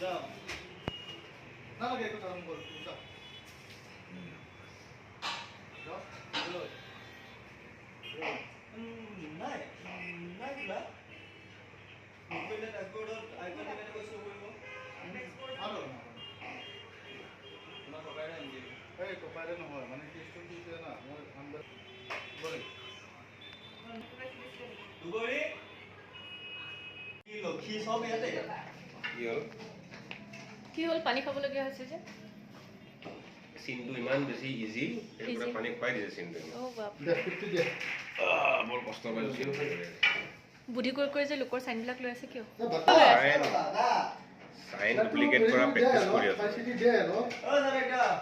যাও নালাগে একটু আরাম করো যাও যাও নাই নাই কিবা মোবাইলে ড্যাশবোর্ডত আইকন কেনেকৈ শ্ব' কৰিব আৰু তোমাৰ ককাই নাই নেকি এই ককাইৰে নহয় মানে কেছটো কি হৈছে না মই আন্দাজ বলে দুবৰি কি লক্ষী সব ইয়াতে কি হ'ল পানী খাবলগীয়া হৈছে যে সিনটো ইমান বেছি ইজি এটা পানী খুৱাই দিছে সিনটো ও বাপ দে ফিফটি দে বৰ কষ্ট পাইছো বুদ্ধি কৰি যে লোকৰ চাইনবিলাক লৈ আছে কিয় সাইন ডুপ্লিকেট কৰা প্ৰেক্টিছ কৰি আছে দে ন অ যাবে